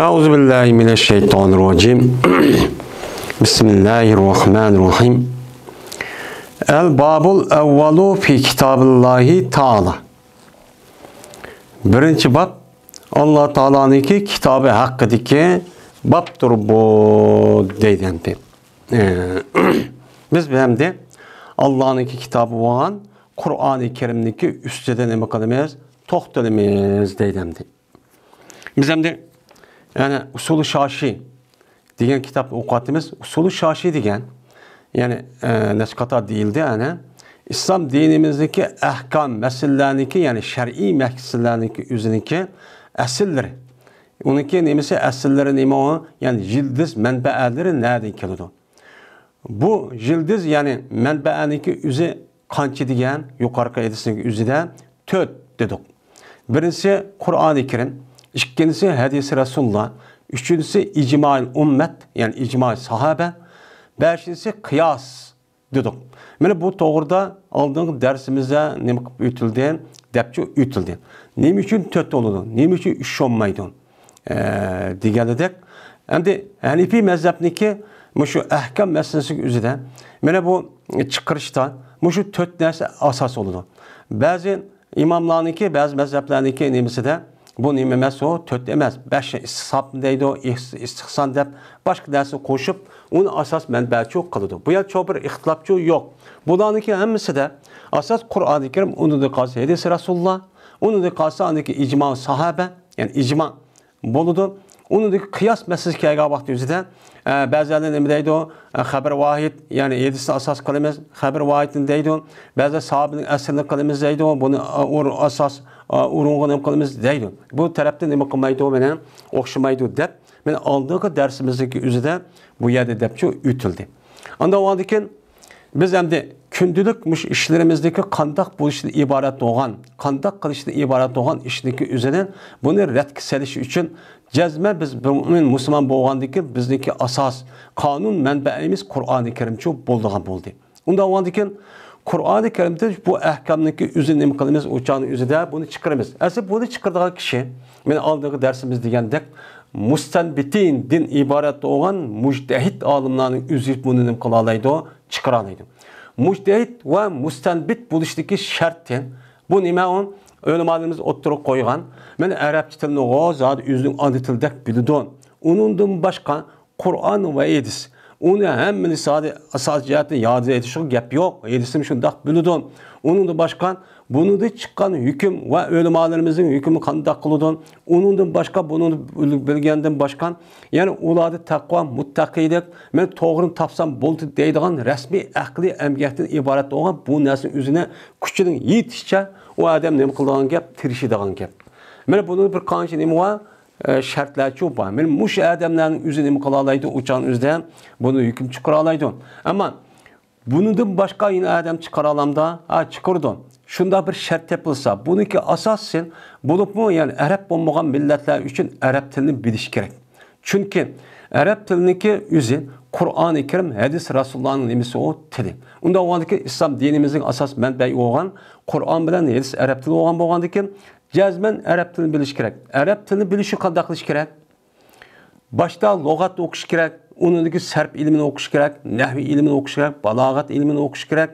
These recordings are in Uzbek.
Euzubillahimineşşeytanirracim. Bismillahirrahmanirrahim. El-Babul evvalu fi kitabillahi ta'ala. Birinci bab Allah Teala'nınki kitabı hakkındaki babdır bu deydi. Biz hem de Allah'ınki kitabı olan Kur'an-ı Kerim'deki üstüde ne bakalımız? Toxtalımız deydi. Biz hem de yani Usul-u Şaşi diyen kitap okuttığımız Usul-u Şaşi diyen yani neşkata değildi yani İslam dinimizdeki ahkam meselelerdeki yani şer'i meselelerdeki üzerindeki esilleri. Onunki nemisi esilleri neymi o? Yani cildiz menbeeleri nereden geliyor? Bu cildiz yani menbeedeki üzü kançı diyen yukarı edisindeki üzüde töt dedik. Birincisi Kur'an-ı Kerim, ikincisi hadis-i Resulullah, üçüncüsü icma-i ümmet yani icma-i sahabe, beşincisi kıyas dedik. Yani bu doğruda aldığımız dersimizde ne ütüldü, depçi ütüldü. Ne için töt oldu, ne için iş olmaydı diyelim. Şimdi Hanefi mezhebindeki şu ahkam meselesi üzerinde, yani bu çıkışta şu töt neresi asas oldu. Bazı imamlarınki, bazı mezheplerdeki nemisi de bu nemesi o töt demez. Beş istihsap deydi o, istihsan deyip başka dersi koşup onun asas menbaı çok kaldı. Bu yer çok bir ihtilafçı yok. Bunlarınki hemisi de asas Kur'an-ı Kerim, onun da kalsı hadis-i Resulullah, onun da kalsı andaki icma sahabe, yani icma boludu. Onun da kıyas meselesi ki vakti yüzüde bazılarının emredeydi o haber vahid yani yedisi asas kalemez haber vahidin deydi o bazı sahabenin eserinin kalemez deydi o bunu asas urunğun kalemez deydi. Bu tarafta ne bakmaydı o bana okşamaydı dep. Ben aldığı dersimizdeki yüzüde bu yerde depçi ütüldü. Anda o andiken biz hem de kündülük işlerimizdeki kandak buluşlu ibaret olan, kandak kılışlı ibaret olan işindeki üzerine bunu retkiseliş için cezme biz Müslüman boğandaki bizdeki asas kanun menbeimiz Kur'an-ı Kerim çok bolduğun buldu. Onda o andiken Kur'an-ı Kerim'de bu ahkamdaki üzerine mi kılımız uçağın üzerinde bunu çıkarımız. Aslında bunu çıkardığı kişi ben aldığı dersimiz diyendek mustenbitin din ibaret olan müctehit alimlerin üzerinde bunu kılalaydı o çıkaralaydı. Müctehit ve mustenbit buluştaki şartın bu nime on ölümalımız oturup koygan. Ben Arapça tilini o zat üzünün adı tildek bilidon. Onundan başka Kur'an ve hadis. Onu hem sade asas cihetini yad edişi gap yok. Hadisim şundak bilidon. Onun da başka bunu da çıkan hüküm ve ölümalarımızın hükmü kandak kılıdon. Onundan başka bunu bilgenden başka yani uladı takva muttaqiydik. Ben doğrunu tapsam buldu deydiğin resmi akli emgiyetin ibaret olan bu neslin üzerine küçülün yetişçe o adam ne kıldığın gap tirişidiğin gap. Ben bunun bir kanışı neymi var? Şartlar çok var. Ben muş adamların üzerine kılalaydı uçağın üzerine bunu hüküm çıkaralaydı. Ama bunun başka yine adam çıkaralamda çıkardın. Şunda bir şart yapılsa, bununki asasen bulup mu yani Arap olmayan milletler için Arap dilini biliş gerek. Çünkü Arap dilindeki yüzü Kur'an-ı Kerim, hadis Resulullah'ın nemisi o dili. Onda o andaki İslam dinimizin asas menbeyi olan Kur'an bilen hadis Arap dili olan bu andaki cezmen Arap dilini biliş gerek. Arap dilini bilişi kandaklış gerek. Başta logat okuş gerek. Onundaki serp ilmini okuş gerek. Nehvi ilmini okuş gerek. Balagat ilmini okuş gerek.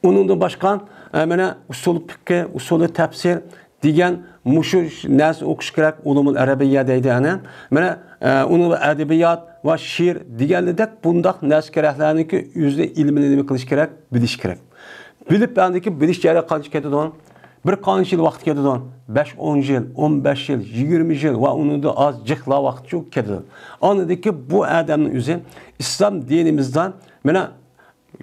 Onun da başka hemen usul fiqh, usul tefsir diyen muşu nas okuş gerek. Ulumul Arabiyya deydi yani. Hemen onun edebiyat ve şiir diyenledek bundak nas gereklerinki yüzde ilmini kılış gerek, biliş gerek. Bilip bendeki biliş gerek kaç ketidon? Bir kanç yıl vakit ketidon. 5-10 yıl, 15 yıl, 20 yıl ve onun da az cıkla vakit çok ketidon. Anladaki bu adamın yüzü İslam dinimizden bana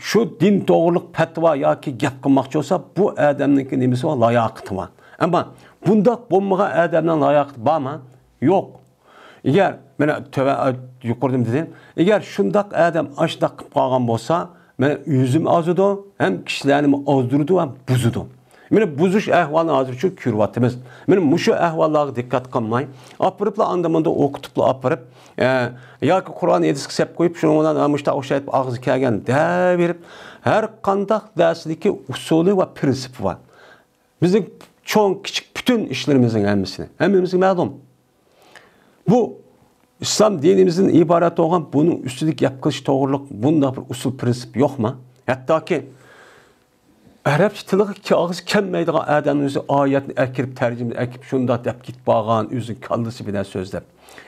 şu din doğruluk petva ya ki gap kılmakçı olsa bu adamın nemisi var layakıtı var. Ama bunda bulmağa adamdan layakıtı var mı? Yok. Eğer bana yukarıdım dedim. Eğer şundak adam aşdak kalgan olsa ben yüzüm azıdı hem kişilerimi azdırdı ve buzudu. Mene buzuş ahvalını hazır şu kürvatımız. Mene muşu ahvallara dikkat kılmayın. Apırıpla andamında okutupla apırıp ya ki Kur'an edis sep koyup şunu ondan muşta oşayıp ağzı kelgen de verip her kandak dersideki usulü ve prensip var. Bizim çoğun küçük bütün işlerimizin hemimizin malum. Bu İslam dinimizin ibaret olan bunun üstünlük yapkılış doğruluk bunda bir usul prensip yok mu? Hatta ki Arapça tiliga kağız kelmeydiğin adamın özü ayetini ekirip tercüme ekip şunda dep git bağan özün kallысы bilen sözlep.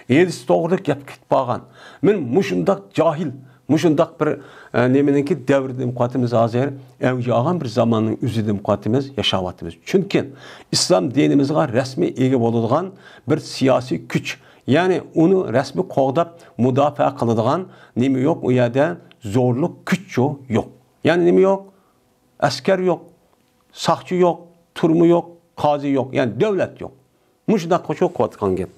Edis doğruluk yap git bağan. Men muşundak cahil, muşundak bir nemeninki devir demokratimiz azir, evjağan bir zamanın özü demokratimiz yaşavatımız. Çünkü İslam dinimizge resmi ege boladigan bir siyasi güç. Yani onu resmi qoğdap müdafaa kılıdığan nemi yok o yerde zorluk güç yok. Yani nemi yok? Asker yok, sakçı yok, turmu yok, kazi yok. Yani devlet yok. Muşda koşu kuvatkan gep.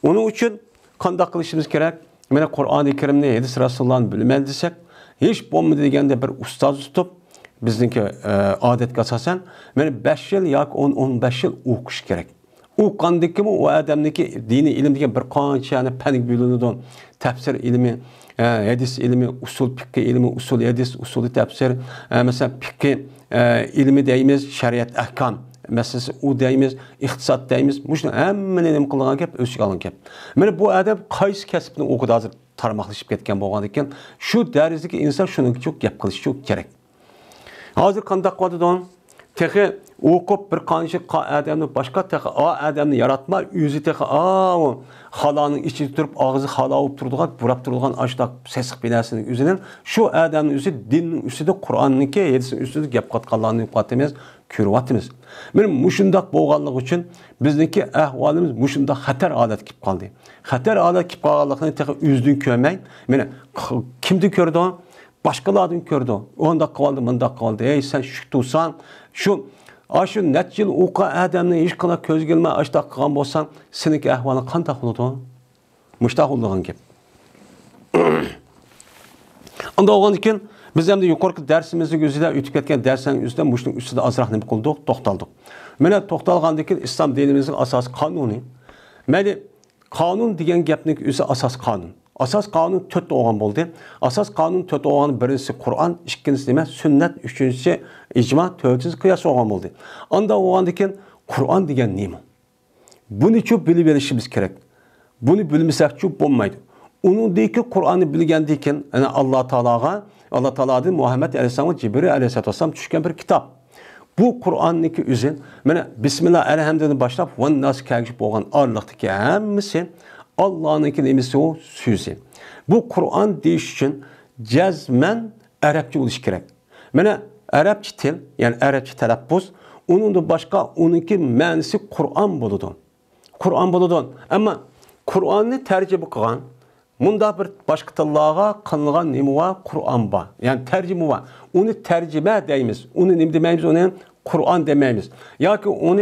Onun için kandak kılışımız gerek. Mene Kur'an-ı Kerim'de Hadis Resulullah'ın bilmeli desek, hiç bomba degende bir ustaz tutup, bizdeki adet asasen, mene 5 yıl yak 10-15 yıl okuş gerek. Uqqandaki mi o adamdaki dini ilim degen bir qancha yani panik bölünüdün. Tefsir ilmi, hadis ilmi, usul fiqh ilmi, usul hadis, usul tefsir, mesela fiqh ilmi deyimiz, şeriat ahkam meselesi u deyimiz, iqtisad deyimiz. Muşun hammani nima qilgan gap, o'sik olgan gap. Mana bu adam qaysi kasbni o'qidi hozir tarmoqlashib ketgan bo'lgan ekan, shu darajaga inson shuningki çok gap qilishi çok kerak. Hozir qanday qiladidan tehi o'qib bir qancha adamni boshqa tehi adamni yaratma o'zi tehi o xaloning ichida turib og'zi xalo bo'lib turadigan burab turadigan ashdaq sesiq binasining o'zidan shu adamning o'zi dinning ustida Qur'onniki hadisning ustida gap qotganlarni yo'qotamiz, ko'ryapmiz. Men mushundaq bo'lganligi uchun bizniki ahvolimiz mushundaq xatar holat kelib qoldi. Xatar holat kelib qolganligini tehi o'zini ko'rmay, meni kimni ko'rdi? Başkalardan gördü. Onda kaldı, bunda kaldı. Ey sen şu tutsan, şu neç yıl oqa adamın hiç kadar köz gelme açta kalgan bolsan, seninki ahvalın qanday oldu? Muştaq olduğun gibi. Onda olğan iken biz hem de yukarı dersimizi gözüyle ütüp ketken dersin üstünden muşun üstünde azraq nima qildik, to'xtaldik. Mene to'xtalgandan keyin İslam dinimizin asas kanuni. Meni kanun degan gapning o'zi asas kanun. Asas kanun 4 olğan boldu. Asas kanun 4 olğan birincisi Kur'an, ikincisi nima? Sünnet, üçüncüsü icma, dördüncüsü kıyas olğan boldu. Anda olğandan keyin Kur'an degan nima? Bunu çok bilip verişimiz gerek. Bunu bilmesek çok bo'lmaydi. Unundaki Kur'an'ı bilgendan keyin yani Allah Teala'dan Muhammed Aleyhisselam Cibril Aleyhisselam tushgan bir kitap. Bu Kur'an'daki üzün, mana Bismillahirrahmanirrahim'den başlap ve nas kelgip olğan arlıqdaki hammasi Allah'ın nemisi o sözü. Bu Kur'an deyiş için cezmen Arapça oluş gerek. Mana Arapça til, yani Arapça telaffuz, onun da başka onunki manisi Kur'an boludu. Kur'an boludu. Ama Kur'an'ı tercüme kılgan, bunda bir başka tillarga kılıngan nemi var? Kur'an var. Yani tercüme var. Onu tercüme deyimiz. Onu nemi demeyimiz? Onu Kur'an demeyimiz. Ya ki onu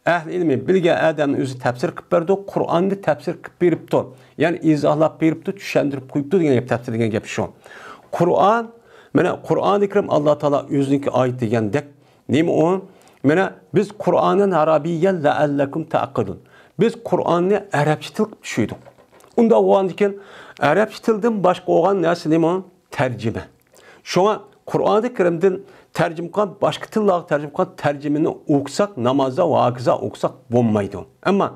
Əhl ilmi bilge adamın özü tefsir qilib berdi, Qur'onni tefsir qilib beribdi. Yani izohlab beribdi, tushuntirib qo'yibdi degan gap, tefsir degan gap shu. Qur'on, mana Qur'oni Karim Alloh taolo o'ziniki oyat degandek, nima u? Mana biz Qur'onni arabiyyan la'allakum ta'qilun. Biz Qur'onni arabcha til qilib tushundik. Unda o'g'an ekan, arabcha tildan boshqa o'g'an narsa nima? Tarjima. Shunga Qur'oni Karimdan tercüme kılan, başka tillarga tercüme kılan tercümeni okusak, namazda, vakiza okusak bo'lmaydi. Ama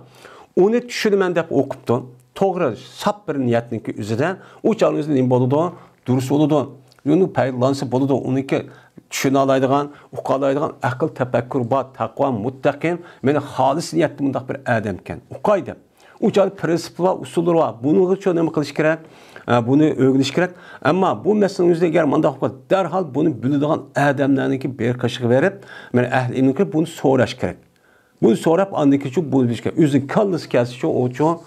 onu tushunman deb o'qibdi. To'g'ri, sap bir niyatniki üzerinden o canınızda nima bo'ladi? Durus bo'ladi. Uni paylansa bo'ladi. Uniki tushuna oladigan, uqa oladigan aql, tafakkur, bor, taqvo, muttaqin, meni xolis niyatli bundaq bir odam ekan. Uqay deb. O canı prensip var, usullar var. Bunu için nima qilish kerak? Bunu öğreniş gerek. Ama bu meselenin üzerinde eğer mandak derhal bunu bildiğin adamlarınki bir kaşık verip, yani ehlininki bunu soraş gerek. Bunu sorap andaki çok bunu biliş gerek. Üzün kallısı kelsi çok o çok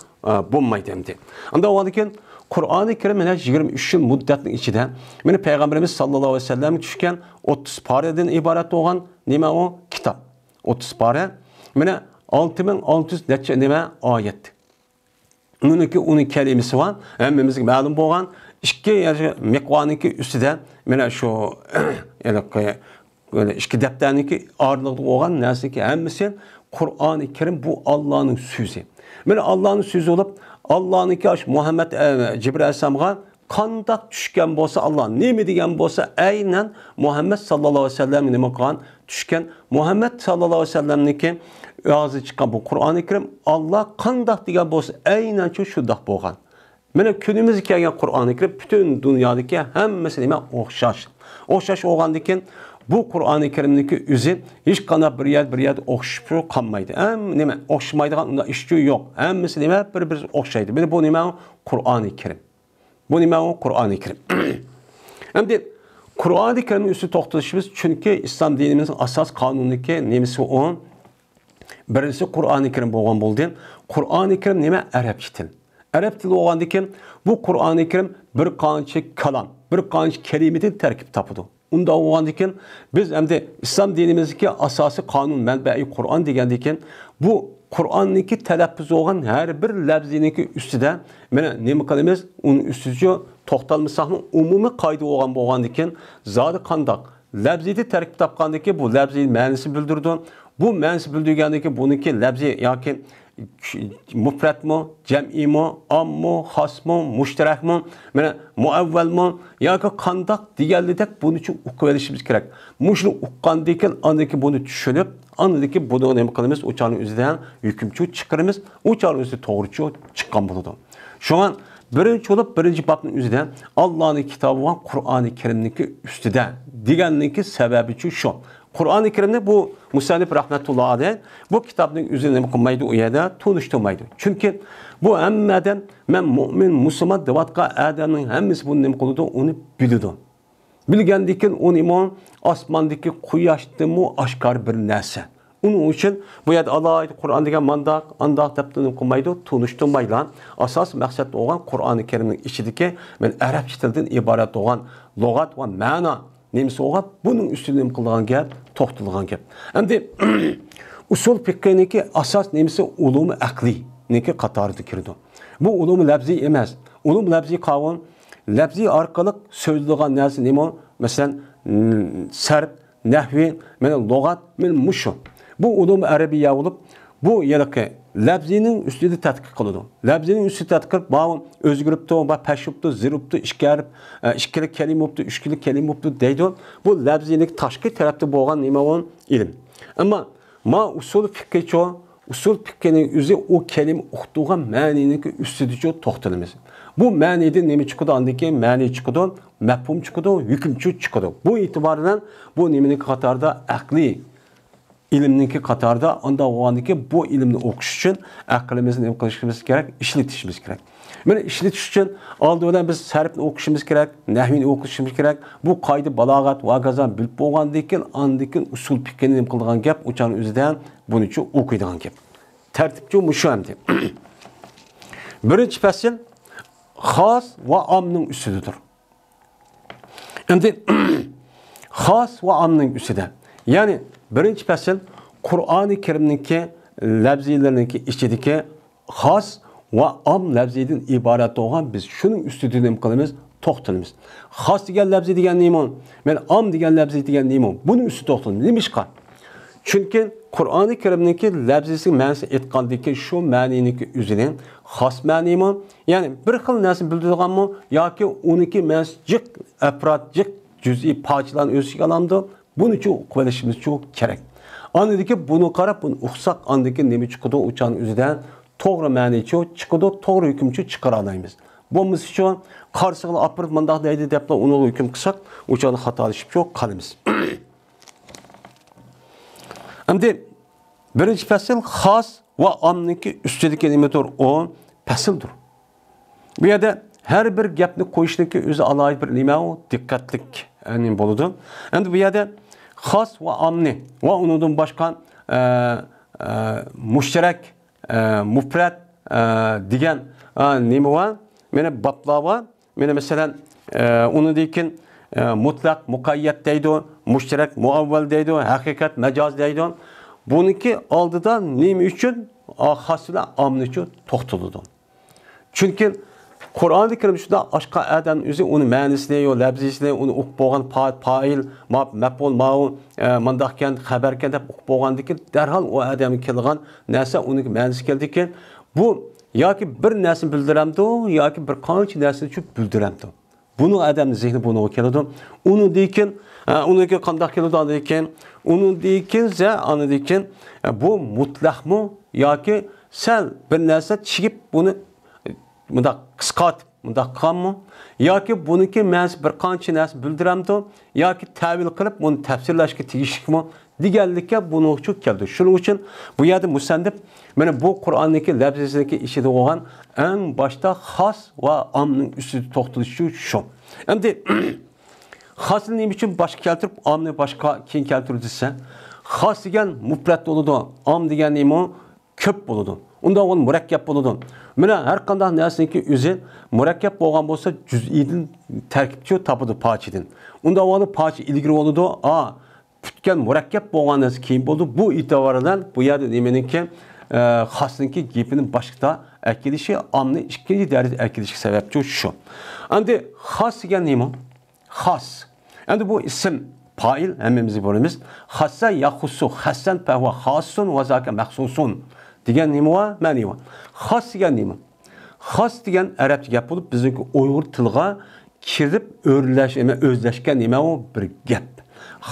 bulmaydı hem de. Anda o andakin Kur'an-ı Kerim 23 yıl müddetin içinde, yani Peygamberimiz sallallahu aleyhi ve sellem düşken 30 pareden ibaret olan nime o kitap. 30 pare, yani 6600 neçe nime ayet. Onun kelimesi var. Hemmimizge ma'lum bo'lgan ikki miqvaniki üstüde mana shu ikki daftarniki ağırlıqda bo'lgan narsaki hammasi Qur'oni Karim bu Allah'ın sözü. Mana Allah'ın sözü olup Allah'nınki Muhammed Cibril Aleyhisselam'a qandaq tushgan bo'lsa, Alloh nima degan bo'lsa, aynan Muhammad sallallohu alayhi vasallam nima qilgan tushgan, Muhammad sallallohu alayhi vasallamniki og'zi chiqqan bu Qur'oni Karim Alloh qandaq degan bo'lsa, aynan shundoq bo'lgan. Mana kunimizga kelgan Qur'oni Karim butun dunyodagi hammasi nima o'xshash. O'xshash bo'lgandan bu Qur'oni Karimniki o'zi hech qanday bir yer o'xshab qolmaydi. Nima o'xshamaydigan unda ish yo'q. Hammasi nima bir-bir o'xshaydi. Mana bu nima Qur'oni Karim. Bu nima Qur'oni Karim. Endi Qur'oni Karimning üstü to'xtalishimiz chunki islom dinimizning asos qonunidagi nimasi o? Birinchisi Qur'oni Karim bo'lgan bo'ldi. Qur'oni Karim nima arabcha til. Arab tili bo'lgandan keyin bu Qur'oni Karim bir qancha kalom, bir qancha kalimadan tarkib topadi. Unda bo'lgandan keyin biz endi islom dinimizdagi asosiy qonun manbai Qur'on degandan keyin bu Qur'onniki talaffuz bo'lgan har bir lafziniki ustida mana nima qilamiz? Uning ustiga to'xtalmasak, umumiy qoida bo'lgandan keyin zodi qandoq lafzida tarkib topgandan keyin bu lafzi ma'nosini bildirdi. Bu ma'nosini bildirgandan keyin buniki lafzi yoki mufratmi, jam'imi, ammi, xosmi, mushtarakmi, mana muavvalmi yoki qandoq deganlikda buni uchun o'qib olishimiz kerak. Mushuni o'qigandan keyin andaki buni tushunib, andaki buni nima qilamiz? O'chani o'zidan hukmchi chiqaramiz. O'chani o'zi to'g'richi chiqqan bo'ladi. Shunga birinchi bo'lib birinchi babning o'zida Allohning kitobi va Qur'oni Karimniki ustida deganligi sababi shu. Qur'oni Karimni bu musannif rahmetullohi alayh bu kitobning o'zini nima qilmaydi, u yerda tunishtirmaydi. Chunki bu hammadan men mu'min, musulmon devatqa odamning hammasi buni nima qiladi, uni biladi. Bilgandan keyin uni imon osmondagi quyoshdanmi oshkor bir narsa. Uning uchun bu yerda Alloh Qur'on degan mandaq, andaq deb qilmaydi, tunishtirmaydi. Asos maqsad bo'lgan Qur'oni Karimning ichidagi men arabcha tildan iborat bo'lgan lug'at va ma'no nemisi olgan, bunun üstüne qilgan gap, to'xtalgan gap. Endi usul fiqhiniki asas nemisi ulum aqli niki qatorida kirdi. Bu ulum lafzi emas. Ulum lafzi qavun, lafzi orqali so'zilgan narsa nima? Masalan, sarf, nahvi, mana lug'at, men mushu. Bu ulum arabiya bo'lib, bu yalaqi lafzining ustida tadqiq qiladi. Lafzining ustida tadqiq bo'm o'zgaribdi, va pashibdi, ziribdi, ishkarib, ikkili kalima bo'libdi, uchkili kalima bo'libdi deydi. Bu lafzining tashqi tarafda bo'lgan nima bo'lgan ilm. Ammo ma usul fiqhicho, usul fiqhining o'zi o kalima o'qitigan ma'niniki ustida to'xtalamiz. Bu ma'nida nima chiqadi? Andiki ma'ni chiqadi, mafhum chiqadi, hukmchi chiqadi. Bu e'tibordan bu nimaning qatorida aqli ilimninki qatorida onda o'g'andiki bu ilmni o'qish uchun aqlimizni nima qilishimiz kerak, ishlatishimiz kerak. Mana ishlatish uchun oldindan biz sarfni o'qishimiz kerak, nahvini o'qishimiz kerak. Bu qoida balog'at va gazan bilib bo'lgandan keyin andikin usul fiqhini nima qilgan gap, o'chan o'zidan buni uchun o'qiydigan gap. Tartibchi mushu hamdi. Birinchi fasl xos va omning ustidadir. Endi xos va omning ustida. Ya'ni birinchi fasl Qur'oni Karimniki lafzilarniki ichidagi xos va om lafzidan iborat bo'lgan biz shuning ustida nima qilamiz? To'xtalamiz. Xos degan lafzi degan nima? Men om degan lafzi degan nima? Buni ustida to'xtalamiz. Nimishqa? Chunki Qur'oni Karimniki lafzisi ma'nosini aytgandiki shu ma'niniki o'zining xos ma'nimi, ya'ni bir xil narsa bildirganmi yoki uniki ma'nosi jiq afrod jiq juz'iy parchalarni o'ziga olamdi. Bunun için o'qib çok kerak. Andaki bunu qarab, bunu o'qisak, andaki nima chiqadi, o'chan o'zidan to'g'ri ma'nichi chiqadi, to'g'ri hukmchi chiqara olamiz. Bunimiz uchun qarshig'ini apirib mundaq deydi deb uni hukm qilsak, o'chan xatolashib çok qolamiz. Endi birinchi fasl xos va omniki ustidagi nimadir? O fasldir. Bu yerda har bir gapni qo'yishniki o'zi alohida bir nima u diqqatlik bo'ladi. Endi bu yerda xos va omni va undan boshqa mushtarak, mufrat degan nima va meni bablar va meni masalan undan mutlaq, muqayyat deydi, mushtarak, muavval deydi, haqiqat, majoz deydi. Buniki oldida nima uchun xos va omni uchun to'xtaladi. Chunki Qur'oni Karim shunda boshqa odam o'zi uni ma'nosini yo lafzisini uni o'qib bo'lgan fa'il, maf'ul, ma'u, mandaqkan, xabarkan deb o'qib bo'lgandan keyin darhol u odamga kelgan narsa uning ma'nosi keldi keyin Bu yoki bir narsani bildiramdi, yoki bir qancha narsani shu bildiramdi. Buni odamning zehni buni keladi. Uni dekin, uniki qanday keladi dekin, uni dekin, ani dekin, bu mutlaqmi yoki sal bir narsa chigib buni bunda qisqartib, bunda qilganmi? Yoki buniki ma'nosi bir qancha narsa bildiramdi, yoki ta'vil qilib buni tafsirlashga tegishlikmi? Deganlikka buni uchun keldi. Shuning uchun bu yerda musannif mana bu Qur'onniki lafzidagi ishida bo'lgan eng boshda xos va omning ustida to'xtalishi shu. Endi xosni nima uchun boshqa keltirib, omni boshqa keyin keltirdi desa, xos degan mufrat bo'ladi, om degan nima? Ko'p bo'ladi. Unda o'n murakkab bo'ladi. Mana har qanday narsaniki o'zi murakkab bo'lgan bo'lsa, juz'iydan tarkibchi topadi parchadan. Unda o'ni parcha ilgari bo'ladi. Putgan murakkab bo'lgan narsa keyin bo'ldi. Bu e'tibordan bu yerda nimaniki xosniki gapini boshqa akilishi, omni ikkinchi darajada akilishi sababchi shu. Endi xos degan nima? Xos. Endi bu ism fa'il hammamiz bilamiz. Xassa yaxussu, xassan fa huwa xossun va zaka maxsusun degan nima va ma'ni va. Xos degan nima? Xos degan arabcha gap bo'lib, bizniki Uyg'ur tiliga kirib o'zlashgan nima u bir gap.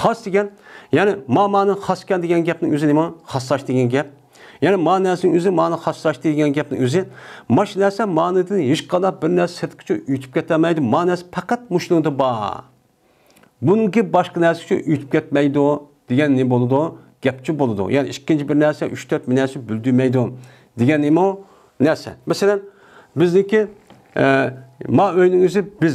Xos degan, ya'ni ma'noning xoskan degan gapning o'zi nima? Xossash degan gap. Ya'ni ma'nosining o'zi ma'no xossash degan gapning o'zi mash narsa ma'nodan hech qanday bir narsa sirtqicha o'tib ketmaydi. Ma'nosi faqat mushlunda bor. Buningki boshqa narsa o'tib ketmaydi degan nima bo'ladi? Gapchi bo'ladi. Ya'ni ikkinchi bir narsa 3-4 bir narsa bildirmaydi degan nima narsa. Masalan, bizniki ma o'yning o'zi biz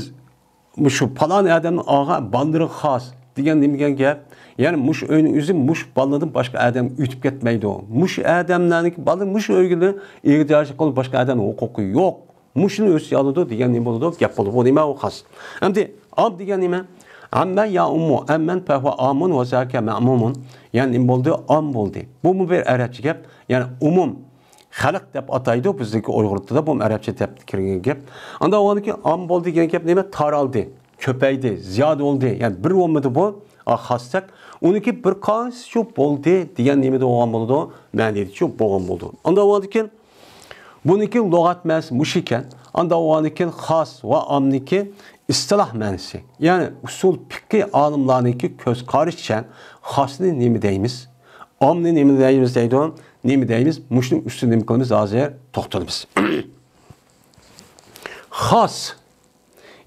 shu falon odamning og'a bandiri xos degan nima gap? Yani mush o'yning o'zi mush baladan boshqa odam o'tib ketmaydi. Mush odamlarning bala mush o'yini ehtiyoj qilib boshqa odam huquqi yo'q. Mushni o'zi oladi degan nima bo'ladi? Gap bo'ladi. Bu nima u xos. Endi am degan nima? Amma ya ummu amman fa huwa amun va zaka ma'mumun. Yani nima bo'ldi? Am bo'ldi. Bu bir arabcha gap. Yani umum xalq deb ataydi bizdagi Uyg'ur tilida bu arabcha deb kirgan gap. Unda o'niki am bo'ldi degan gap nima? Taraldi, ko'paydi, ziyod bo'ldi. Yani bir bo'lmadi bu. Xossak, uniki bir qancha shu bo'ldi degan nimada bo'lgan bo'ladi, ma'nida shu bo'lgan bo'ldi. Unda o'niki buniki lug'at ma'nosi mush ekan. Unda o'niki xos va omniki istiloh ma'nosi. Ya'ni usul fiqh olimlarniki ko'z qarashicha xosni nima deymiz? Omni nima deymiz deydi? Nima deymiz? Mushning ustida nima qilamiz? Hozir to'xtalamiz. Xos.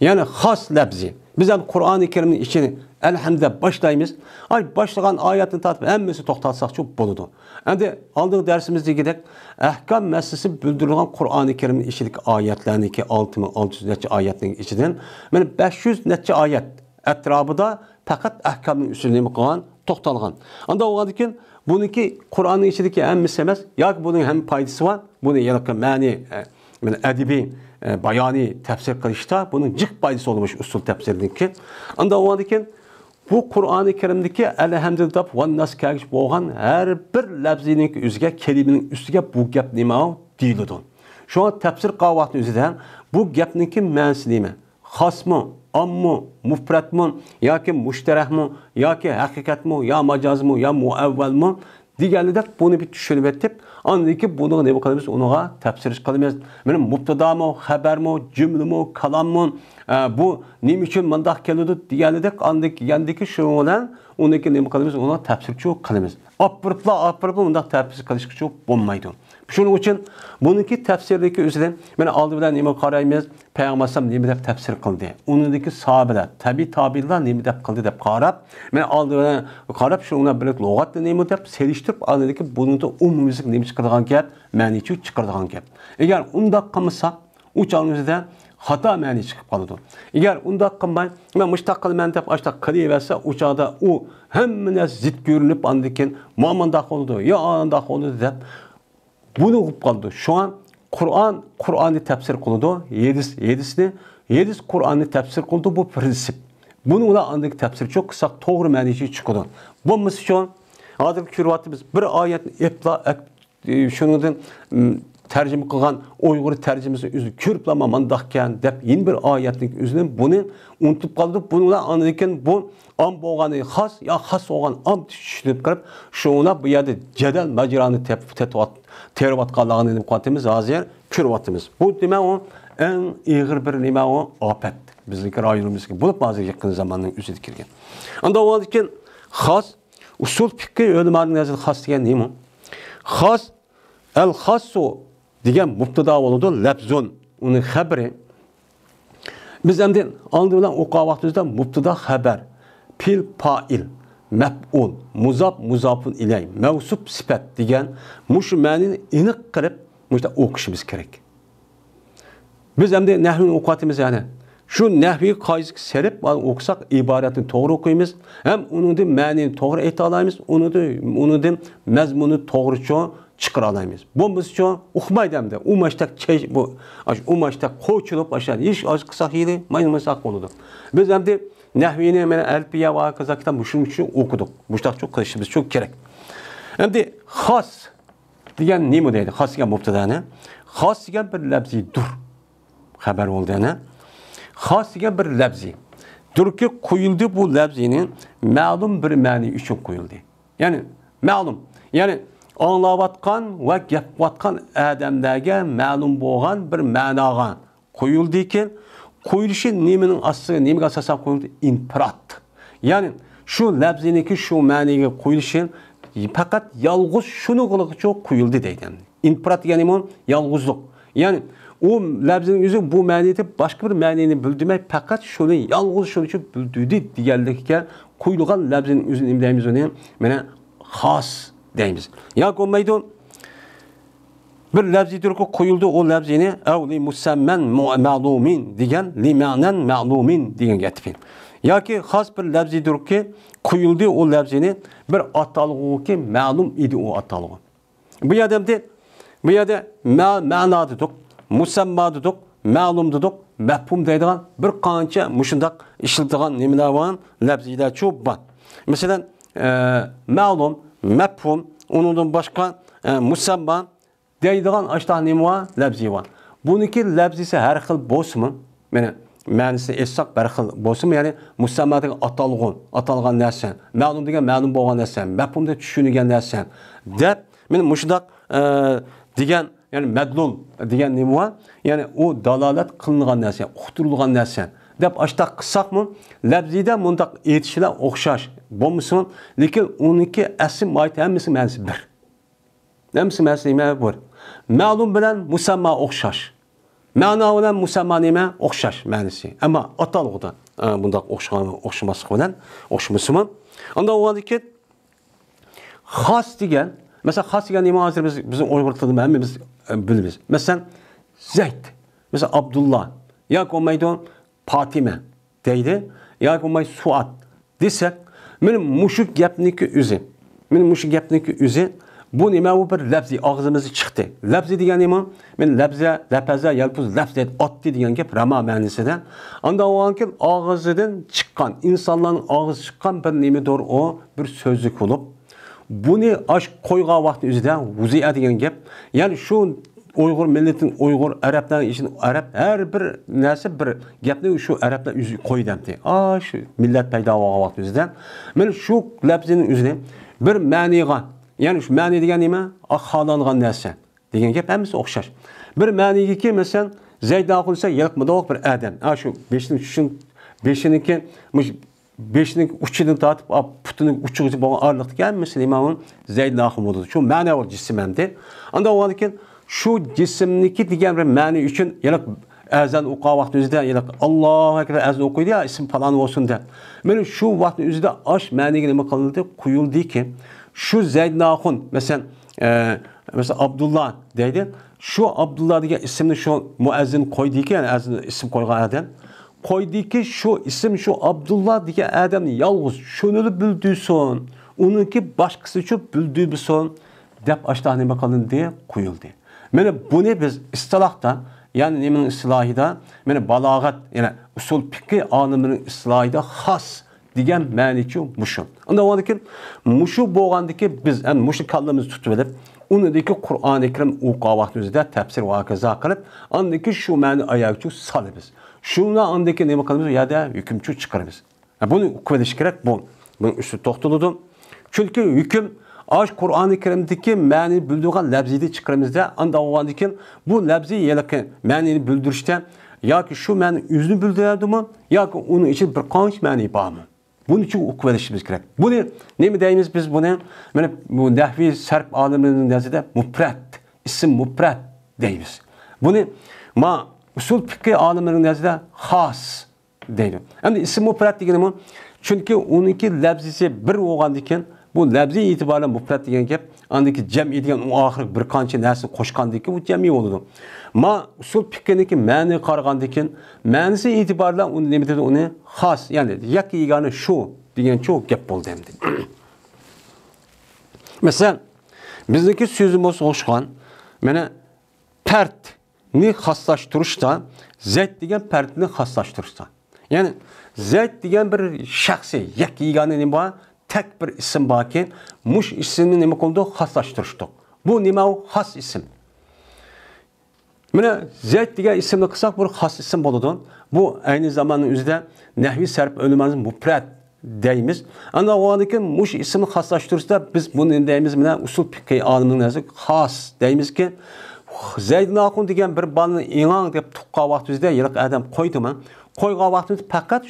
Ya'ni xos lafzi. Biz ham Qur'oni Karimning ichini elhamdülillah başlayımız. Ay başlayan ayetini tartib hemmesi to'xtalsak çok bo'ladi. Endi aldığımız dersimizde gidelim. Ahkam meselesi bildirilgan Qur'oni Karimning ichidagi oyatlarniki 6600 necha oyatning ichidan mana 500 necha oyat atrofida faqat ahkamning usulini qilgan, to'xtalgan. Unda o'g'adikin buniki Qur'onning ichidagi hammasi emas, yoki buning ham foydasi bor. Buni yana ma'ni adabiy bayani tafsir qilishda buning jiq foydasi bo'lmuş usul tafsirdiki. Unda o'g'adikin bu Qur'oni Karimdagi elhamdülillah va nas kelgish bo'lgan har bir lafzining o'ziga, kelimaning ustiga bu gap nima deyiladi. Shu tafsir qavvatning o'zida bu gapningki ma'nosi nima? Xosmi, ammi, mufratmi yoki mushtarahmi yoki haqiqatmi, yo majozmi, yo muavvalmi deganida buni bir tushunib etib, andiki buni nima qilamiz? Unuga tafsir qilamiz. Mana mubtadami, xabarmi, jumlami, kalammi bu nima uchun bundoq keladi deganida andiki shu bilan uniki nima qilamiz? Uni tafsirchi qilamiz. Apirib bundoq tafsir qilishga bo'lmaydi. Shuning uchun buniki tafsirdagi o'zidan mana oldi bilan nima qaraymiz? Payg'ambar nima deb tafsir qildi? Unidagi sahobalar, tabi'lar nima deb qildi deb qarab, men oldi bilan qarab shunga bir lug'atni nima deb selishtirib, oldiki bunida umumiylik nima chiqargan gap, ma'nichi chiqargan gap. Agar undaq qilmasa, u chog'imizda xato ma'ni chiqib qoladi. Agar undaq qilmay, men mushtaq qilman deb ashtaq qilaversa, u chog'da u hamma narsa zid ko'rinib, andikin mu'mindaq bo'ldi, yo andaq bo'ldi deb bunu qilib qoldi. Şu an Qur'onni tafsir qildi. 7 Qur'onni tafsir qildi bu prinsip. Bunu ular andagi tafsir çok qilsak to'g'ri ma'nosi chiqadi. Bo'lmasa uchun hozir ko'ryapmiz bir oyatni epla shundan tercüme kılgan Uygur tercümesi üzü körüplama mandakkan dep yeni bir ayetlik üzünen bunu unutup kaldı. Bununla anladıkken bu am boğanı has ya has olan am düşünüp kırıp şuna bu yerde cedel maciranı tervat kalağını edip katımız azir körvatımız. Bu deme o en iğir bir nime o afet. Bizlikler ayrılmış ki bulup bazı yakın zamanın üzü dikirgen. Anda o anladıkken has usul fikri ölümarın yazılı has diyen neyim o? Has el hassu diyen mubtada oldu lebzun onun haberi. Biz hem anladığımdan o vaktimizde mubtada haber, pil fail, mef'ul, muzaf muzafun iley, mevsup sifat diyen muş manini inik kırıp muşta okuşumuz gerek. Biz hem de nehvin okuyatımız yani. Şu nehvi kayıcık serip okusak ibaretini doğru okuyumuz. Hem onun da manini doğru ete alayımız, onu da mezmunu doğru çoğu çıkar alayımız. Bu biz çoğu okumaydı hem de. O maçta koçulup aşağı. Hiç az kısa hili, mayılmasak oludu. Biz hem de nehvini hemen elpiye ve kazaktan muşun okuduk. Muştak çok karışımız çok gerek. Hem de has diyen ne mi deydi? Has diyen mubtada ne? Has diyen bir lebzi dur. Haber oldu ne? Has diyen bir lebzi. Dur ki koyuldu bu lebzinin malum bir mani için koyuldu. Yani malum. Yani anlavatkan ve yapvatkan adamdagi malum bo'lgan bir ma'noga koyuldu ekan. Koyuluşu nemenin aslı, nemega asasen koyuldu? İnpirat. Yani şu lebziniki şu ma'niga koyuluşun fakat yalğız şunu kılığı çok koyuldu deydi. İnpirat yani bu yalğızlık. Yani o lebzinin yüzü bu maniyeti başka bir maniyini bildirmek fakat şunu yalğız şunu için bildirdi diğerlikte koyulgan lebzinin yüzünü imdayımız onu mene has deyimiz. Ya olmaydı bir lebzidir ki koyuldu o lebzini evli musammen ma'lumin diyen limanen ma'lumin diyen getirip. Ya ki has bir lebzidir ki koyuldu o lebzini bir atalığı ki ma'lum idi o atalığı. Bu yerde ma'na dedik, musamma dedik, ma'lum dedik, mefhum deydiğen bir kança muşundak işildiğen nemeler var, lebziler çok var. Mesela ma'lum, mefhum, onun başka musamma deydiğen aşağıda neme var, lebzi var. Bununki lebzisi her xil bosmu, yani ma'nisi essak bir xil bosmu, yani musamma degan atalgan narsa, ma'lum degan ma'lum bo'lgan narsa, mefhum de tushunilgan narsa. Deb men mushundoq degan yani medlul degan nima var? Yani o dalalet kılıngan narsa, uqtirilgan narsa. Deb aşta qısaqmı? Lebzide mundaq etişler o'xshash bo'lmasin, lekin uniki asl mayt hammasi ma'nosi bir. Hammasi ma'nosi nima bir. Ma'lum bilan musamma o'xshash. Ma'no bilan musamma nima o'xshash ma'nosi. Ammo atalg'ida bundaq o'xshamaslik bilan o'xshamasmi? Unda o'g'adiki xos degan, mesela xos degan nima hozir bizim Uyg'ur tilida hammamiz bilamiz. Mesela Zeyd, mesela Abdullah, yoki olmaydi Fatime deydi, yoki olmaydi Suat desek, benim muşuk gapniki o'zi, bu nima bu bir lafzi og'zimizga chiqdi. Lafzi degan nima? Men lapaza, yalpuz, lafz deb otdi degan gap rama ma'nosida. Unda o'g'anki og'zidan chiqqan, insonlarning og'zidan chiqqan bir nimadir o, bir so'zlik bo'lib, buni ash qo'ygan vaqt o'zida vuzi'a degan gap, ya'ni shu Uyghur milletin Uyghur Arapların için Arap her bir narsa bir gapni şu Araplar yüzü koydamdi. Şu millet payda olgan vaqt o'zida men shu lafzining o'zida bir ma'niga, ya'ni shu ma'ni degan nima? Xohlangan narsa degan gap hammasi o'xshash. Bir ma'niga ki mesela Zeyd'a qilsa yaqmidaq bir adam. Shu 5'ninki uchidan tortib putining uchigacha bo'lgan orliqda hammasi nima u Zeyd'a bo'ldi. Shu ma'na bor jismda. Unda o'g'ankin şu cisimniki diyen bir mani için yalak ezan okuğa vakti üzerinde yalak Allahu Ekber ezan okuydu ya isim falan olsun da. Benim şu vakti üzerinde aş mani nime kalındı kuyuldu ki şu Zeyd Nahun mesela Abdullah deydi. Şu Abdullah diye isimni şu müezzin koydu ki yani ezan isim koygan adam. Koydu ki şu isim şu Abdullah diye adam yalnız şunu bildiysen onunki başkası çok bildiysen dep aşağı nime kalındı diye kuyuldu. Mene bunu biz istilahda yani nemin istilahida mene balagat yani usul fikri anımının istilahida has degan ma'nichi mushu. Unda o'g'anki mushu bo'lgandiki biz ham mushu kallamizni tutib olib unidagi Qur'oni Karim o'qigan vaqtimizda tafsir va kaza qilib, andaki shu ma'ni oyatga solamiz. Shundan andaki nima qilamiz? Yo'da hukmchi chiqaramiz. Buni o'qish kerak bu. Bunun üstü to'xtaldim. Chunki hukm aş Qur'oni Karimdagi ma'ni bildirgan lafzini chiqaramizda, anda o'g'andikin bu lafzi yelaqi ma'nini bildirishda yoki shu ma'ni o'zini bildiradimi, yoki uning ichida bir qancha ma'ni bormi? Bunun için o'qib kerak. Buni nima deymiz biz buni? Mana bu nahviy sarf olimlarining nazarida mufrat, ism mufrat deymiz. Buni ma usul fiqh olimlarining nazarida xos deydi. Endi ism mufrat degani chunki uniki lafzisi bir bo'lgandan bu lafzi itiboran mufrat degan gap, andaki jam'i degan oxir bir qancha narsa qo'shgandan bu jam'i bo'ladi. Ma usul fiqhniki ma'ni qaragandan ma'nisi itiboran uni nima deydi? Uni xos, ya'ni yakki yegani shu degan cho'q gap bo'ldi endi. Masalan, bizdagi so'zimiz o'xshagan, mana partni xoslashtirishda, zat degan partni xoslashtirishda. Ya'ni zat degan bir shaxsiy yakki yegani nima bor? Tek bir isim varken, muş ismini nima qildi? Xoslashtirishdi. Bu nima u? Xos ism. Mana zat degan ismni qilsak, bir xos ism bo'ladi. Bu aynı zamanın o'zida nahviy sarf o'limimiz mufrat deymiz. Ana o'g'andikin muş ismni xoslashtirishda biz buni deymiz, mana usul fiqh olimning nazarida xos deymizki, Zaydun Aqun degan bir balni inang deb tuqqan vaqtimizda yirik adam qo'ydimi? Qo'ygan vaqtimizda faqat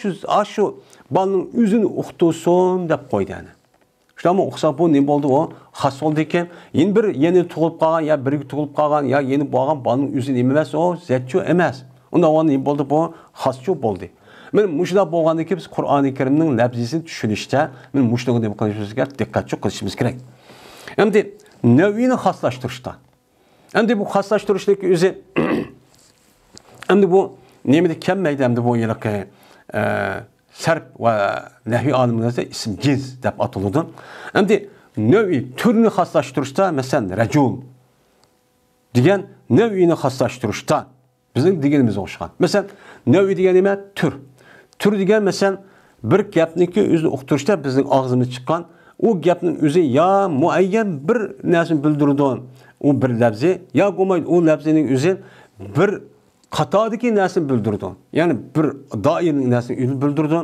shu balning o'zini o'qitsin deb qo'ydi. Shunday o'qisa bu nima bo'ldi? O xos bo'ldi ekan. Yeni tug'ilib qolgan, ya birga tug'ilib qolgan, ya yeni bo'lgan balning o'zi nima emas, o zatchu emas. Unda o nima bo'ldi? Bu xoschu bo'ldi. Men mushunda bo'lgandan keyin biz Qur'oni Karimning lafzisini tushunishda, men mushunda nima qilishimiz kerak? Diqqatli qilishimiz kerak. Endi navini xoslashtirishda. Endi bu xoslashtirishlik o'zi endi bu nimada kelmaydi, endi bu yilqi sarf va nahviy olimlarda ism cins deb ataladi. Endi nav'i turni xoslashtirishda, masalan, rajul degan nav'ini xoslashtirishda bizning deganimiz o'xshagan. Masalan, nav'i degan nima? Tur. Tur degan masalan bir gapniki o'zini uqtirishda bizning og'zimizdan chiqqan o gapning o'zi ya muayyan bir narsani bildiradi. O bir lafzi ya bo'lmaydi, o lafzining o'zi bir qatodagi narsani bildirdi. Ya'ni bir doirning narsani bildirdi.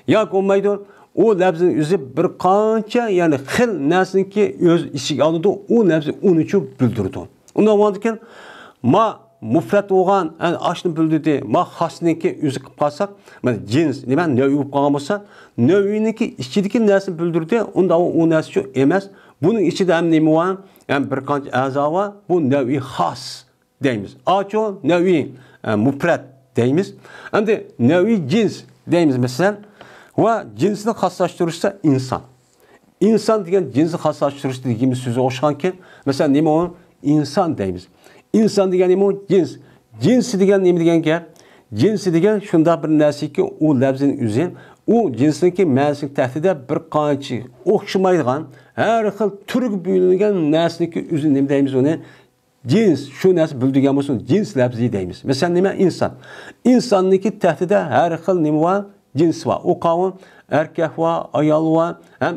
Ya bo'lmaydi, o lafzining o'zi bir qancha, ya'ni xil narsaniki o'z ichiga oladi, o lafzi uni uchun bildirdi. Undan bo'lgan ma mufrat bo'lgan, yani ashni bildirdi, ma xosniki o'zi qilib qolsak, mana jins nima nav'i bo'lib qolgan bo'lsa, nav'iniki ichidagi narsani bildirdi, unda o narsa uchun emas. Bunun içinde hem neymi var? Yani bir qancha a'zo var. Bu nav'i xos deymiz. Aço nav'i mufrat deymiz. Endi nav'i cins deymiz mesela. Va cinsini xoslashtirishda inson. İnsan degan cinsni xoslashtirishda deyimiz so'zi o'xshaganki, mesela nima o? İnsan deymiz. İnsan degan nima o? Cins. Cinsi degan nima degan gap? Cinsi degan shunda bir narsaki o lafzining o'zi o cinsdeki ma'nisi tahtida bir qancha o'xshamaydigan har xil turga bo'lingan narsaniki o'zi nima deymiz uni? Cins, shu narsa bildirgan bo'lsin, cins lafzi deymiz. Masalan, nima inson? İnsonniki tahtida har xil nima bor? Cins bor. O qavm erkak va ayol va ham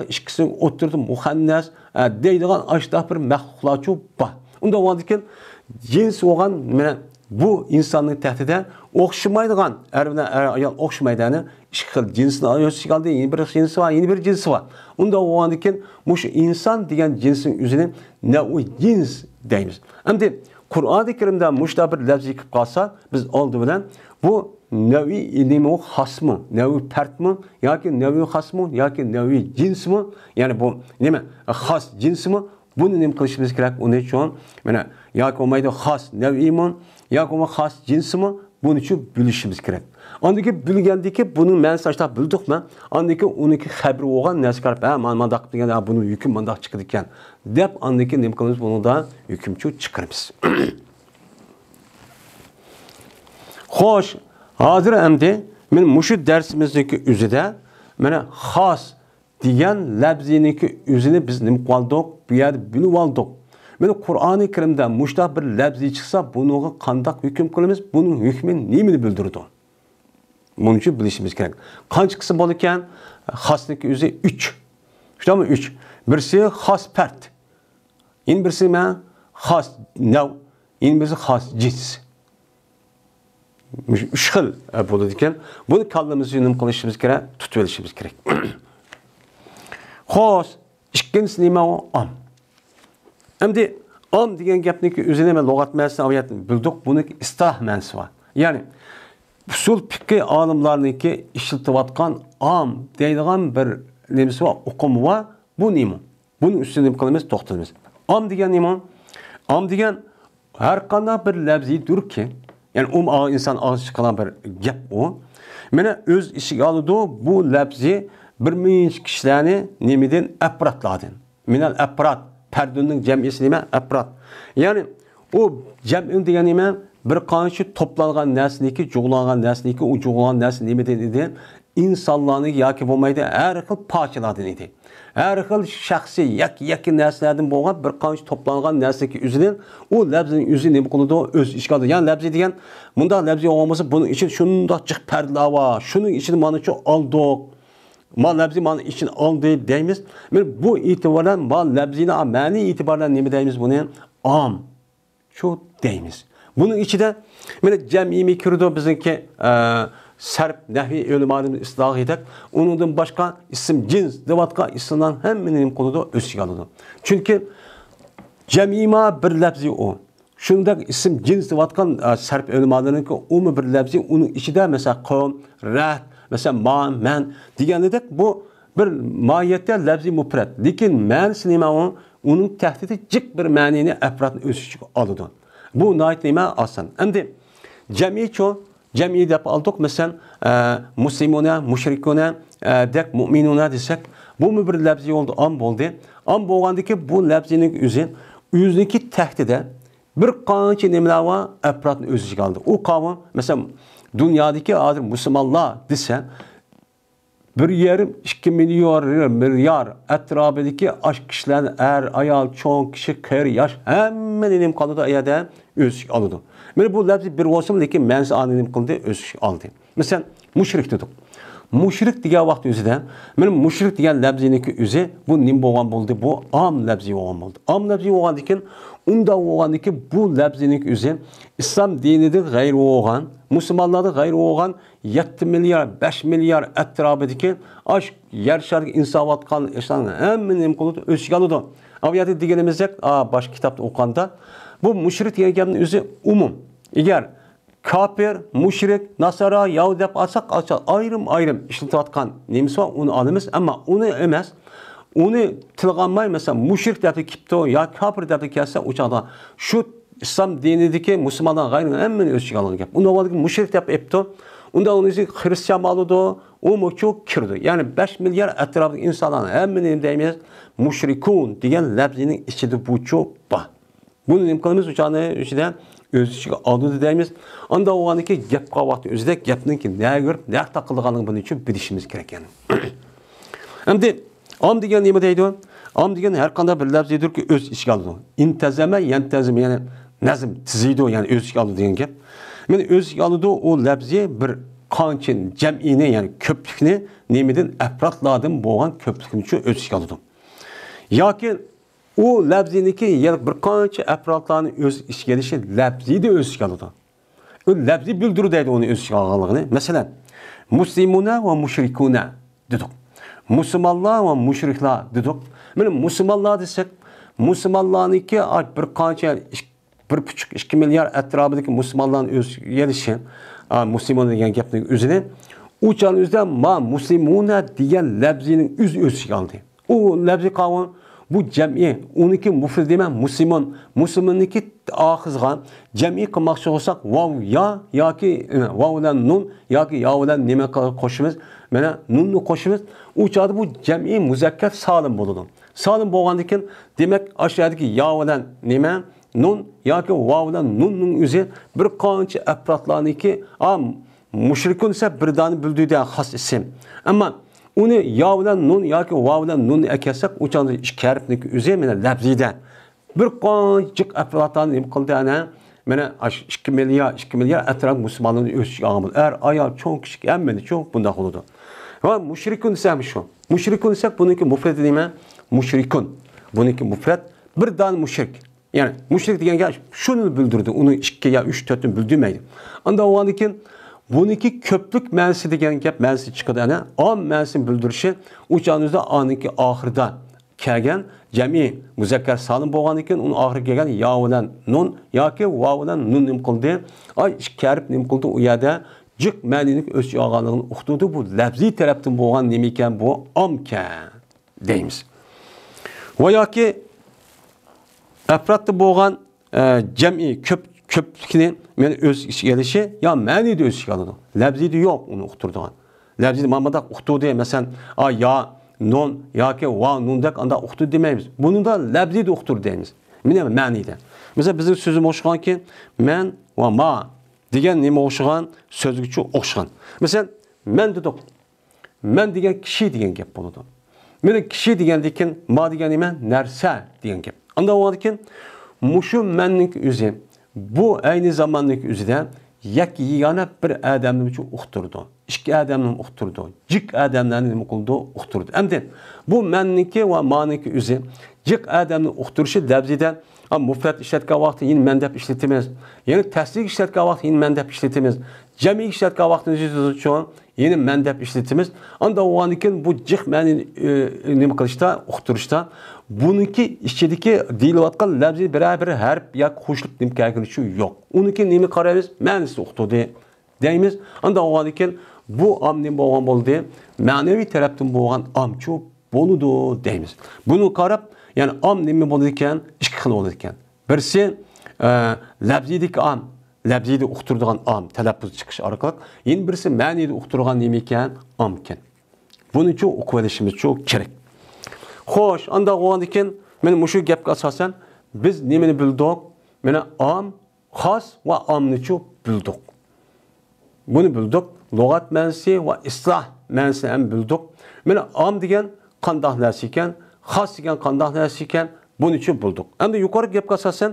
ikkisini o'tirdi muhannas deydigan ashta bir maxluqlar bor. Unda bo'ladigan cins bo'lgan mana bu insonning tahtida o'xshamaydigan er bilan ayol o'xshamaydigani ikki xil jinsni ayolsiz qoldi, yeni bir jinsi var, yeni bir jinsi var. Unda bo'lgandan keyin mushu inson degan jinsning o'zini nav'i jins deymiz. Endi Qur'oni Karimda mushta bir lafzi kelib qolsa, biz oldi bilan bu nav'i nima u xosmi, nav'i partmi yoki nav'i xosmi yoki nav'i jinsmi? Ya'ni bu nima? Xos jinsmi? Buni nima qilishimiz kerak? Uning uchun mana yoki olmaydi xos nav'imi yoki xos jinsmi? Bunun için bilişimiz gerek. Andaki bilgendeki bunun mensajda bildik mi? Andaki onunki haberi olan neresi karp? Mandak diyen bunun yüküm mandak çıkırken. Dep andaki ne yapalım bunu da hükümçü çıkarırız. Hoş. Hazır emdi. Men muşu dersimizdeki üzere mene xas diyen labziniki üzerine biz ne kaldık? Bir yerde bilip aldık. Meni Qur'oni Karimda mushta bir lafzi chiqsa, buniga qanday hukm qilamiz? Buning hukmi nimani bildirdi? Buning uchun bilishimiz kerak. Qancha qism bor ekan? Xosniki o'zi 3. Shundaymi 3. Birisi xos part. Yin birisi men xos nav, yin birisi xos cins. Üç xil bo'ladi ekan. Buni kallamizga nima qilishimiz kerak? Tutib olishimiz kerak. Xos, ikkinchisi nima u? Am. Endi am degan gapniki o'zini men lug'at ma'nosini aviyatni bildik, buni istilah ma'nosi bor. Ya'ni usul fiqh olimlarniki ishlatayotgan am deydigan bir nimasi bor, uqumi bor. Bu nima? Buni ustida nima qilamiz? To'xtalamiz. Am degan nima? Am degan har qanday bir lafzidirki, yani insan ağzı çıkan bir gap o. Mene öz işi alıdı bu lafzi bir minç kişilerini nemeden apratladın. Minel aprat, perdünün cemiyesi neme? Aprat. Yani o cemiyin diyen neme? Bir kanşı toplangan nesniki, çoğulangan nesniki, o çoğulan nesni nemeden idi? İnsanlarını yakip olmaydı, her yıl parçaladın idi. Her yıl şahsi, yakın nesnelerden boğan bir kanşı toplangan nesniki üzülün, o labzinin üzülü ne bu konuda öz iş kaldı. Yani labzi diyen, bunda labzi olması bunun için şunun da çık perdeler var, şunun için bana çok aldık, mal labzi bana için aldı deyimiz. Bu itibarla mal labzine ameli itibarla ne mi deyimiz bunun? Am, çok deyimiz. Bunun içi de, cem'i mikroda bizimki sarf, nehvi ölümanın ıslah edek. Onundan başka isim, cins, devatka isimden hemenin konuda öz alıdı. Çünkü cem'ima bir lafzi o. Şunda isim, cins, devatkan sarf ölümanların ki o mu bir lafzi, onun içi de mesela kavm, rahat, mesela ma, men diyen dedik. Bu bir mahiyette lafzi mufret. Lakin manisi nima o? Onun tehdidi cik bir manini efratın öz alıdı. Bu nait nima asan. Endi cem'i çoğu cem'i dep aldık mesela muslimuna, müşrikuna, dek müminuna desek bu mu bir lafzi oldu, am oldu. Am bolgandaki bu lafzinin yüzdeki tehdide bir qancha nimalar var, efratın özü kaldı. O kavim mesela dünyadaki adı Müslümanlar dese bir yarım 2 milyar etrafındaki aşk kişiler er, ayal, çoğun kişi, kır, yaş hemen kalıda ayada özü aldı. Mesela bu lafzi bir olsun lekin mensi anlayım kıldı özü aldı. Mesela müşrik dedik. Müşrik diye vakti özüden, benim müşrik diye lafziniki özü bu nim boğan buldu, bu am lafzi boğan buldu. Am lafzi boğan diken, onda boğan diken bu lafziniki özü İslam dinide gayri boğan, Müslümanlarda gayri boğan 7 milyar, 5 milyar etrafındaki aşk, yer şarkı, insavat kan, hemen kılıdı özü aldı. Aviyatı diyelimizde, baş kitapta okanda, bu müşrik diye geldiğin özü umum. Eğer kafir, müşrik, nasara, Yahudi dep alsak ayrım işletatkan neyimiz var onu alımız ama onu emez. Onu tilganmay mesela müşrik dep kipto ya kafir dep kelse uçada şu İslam dinideki Müslümanlar gayrı hemen ölçük alınır gap. Onda var ki müşrik dep epto. Onda onu Hristiyan malıdı o mu çok kirdi. Yani 5 milyar etrafındaki insanlar hemen deyimiz müşrikun diyen lafzinin içinde bu çok var. Bunun imkanımız uçağını içinde özü aldı deyimiz. Anda o anki gap qavaqti özüde gapning ki ne görüp ne takılganlığını bunun için bilişimiz gerek yani. Endi am degan nima deydi? Am degan har qanday bir lafzidir ki öz ishga oladi. İntazama yantazim yani nazm tiziydi yani öz ishga oladi degan gap. Men öz ishga oladi o lafzi bir qancha jam'ini yani ko'plikni nemidan afratladim bo'lgan ko'plikni uchun öz ishga oladi. Yoki o lafziniki yani bir qancha afratlarni öz ish kelishi lafzida öz ishga oladi. O lafzi bildirdi onu öz ishga olganligini. Masalan, muslimuna va mushrikuna dedik. Müslümanlar ve müşrikler dedik. Benim Müslümanlar desek, Müslümanlarınki bir qancha 1,5-2 milyar etrafındaki Müslümanların öz gelişi, Müslüman degan gapning özüne, uçan özde ma muslimuna degan lafzinin öz aldı. O lafzi qavun bu cem'i, oniki mufrid deme Müslüman, Müslümanınki ahizgan cem'i qilmoqchi olsak, vav ya yoki vavdan nun yoki yavdan nima qo'shimiz, mana nunni qo'shimiz, u chog'da bu cem'i muzakkar salim bo'ladi. Salim bo'lgandan demak aşağıdaki yavdan nima nun yoki vavdan nunning o'zi bir qancha afratlarniki mushrikun esa birdan bildiğinden xos isim. Ama onu yavdan nun yoki vavdan nun ekesak, u chog'da ikki harfniki o'zi mana lafzida bir qancha afratlarni nima qildi ana mana 2 milyar atraf musulmonlarni o'sishga olgan. Ayol cho'ng kichik hammani cho'ng bunda bo'ladi. Va mushrikun esa shu. Mushrikun esa buniki mufrad nima? Mushrikun. Buniki mufrad bir dan müşrik. Yani müşrik degenge şunu bildirdi. Onu 2 ya 3 4'ünü bildirmeydi. Anda o keyin buniki köplük ma'nosi degan gap ma'nosi chiqadi. Ana am ma'nosini bildirişi o'shanizda aniki oxirida kelgan jami muzakkar salim bo'lgan ekan, uni oxiriga kelgan yo bilan nun yoki va bilan nun nim qildi. Ay karib nim qildi u yerda jiq ma'nini o'z olganligini uqtirdi. Bu lafziy tarafdan bo'lgan nima ekan bu amkan deymiz. Va yoki afratda bo'lgan jami köplükni men öz ichiga elishi yo ma'nida o'z ichiga oladi. Lafzida yo'q uni uqtirdigan. Lafzida mamada uqtirdi, masalan, ya non yoki va nundak anda uqtirdi demaymiz. Buni da lafzida uqtirdi deymiz. Mana ma'nida. Mesela bizning so'zimiz o'xshaganki, men va ma degan nima o'xshagan so'zga o'xshagan. Masalan, men dedik. Men degan kishi degan gap bo'ladi. Meni kishi degandan ma degan nima? Narsa degan gap. Anda o'xshagan mushu menning o'zi bu aynı zamanlık üzere yegane bir adamın için uqtirdi. İki adamın uqtirdi. Cik adamların uqtirdi, uqtirdi. Endi bu menniki ve maniki üzü cik adamın uqtirişi labzida mufrat işletken vakti yine mendep işletimiz. Yani tasdik işletken vakti yine mendep işletimiz. Cemi işletken vakti yine mendep işletimiz. Anda o anikin bu cik meni nima qilishda, uqtirishda buniki içindeki deyilayotgan labzi bir harf ya qo'shilib nimkagilishi yo'q. Uniki nima qaraymiz? Ma'nosi uqtirdi deymiz. Anda o anikin bu am nima bo'lgan bo'ldi? Ma'naviy tarafdan bo'lgan amchu bo'ludi deymiz. Buni qarab, yani am nima bo'ladi ekan? Ikki xil bo'ladi ekan. Birisi labzidagi am, labzida uqtirdigan am talaffuz chiqish orqali, yana birisi ma'nida uqtirgan nima ekan? Am ekan. Buning uchun o'qib olishimiz kerak. Xo'sh, anda o'g'andikin, men mushu gapga asosan biz nimani bildik? Mana am, xos va amnichu bildik. Buni bildik. Lug'at ma'nosi va isloh ma'nosini ham bildik. Mana am degan qandoq narsa ekan, xos degan qandoq narsa ekan, buni chu bildik. Endi yuqori gapga asosan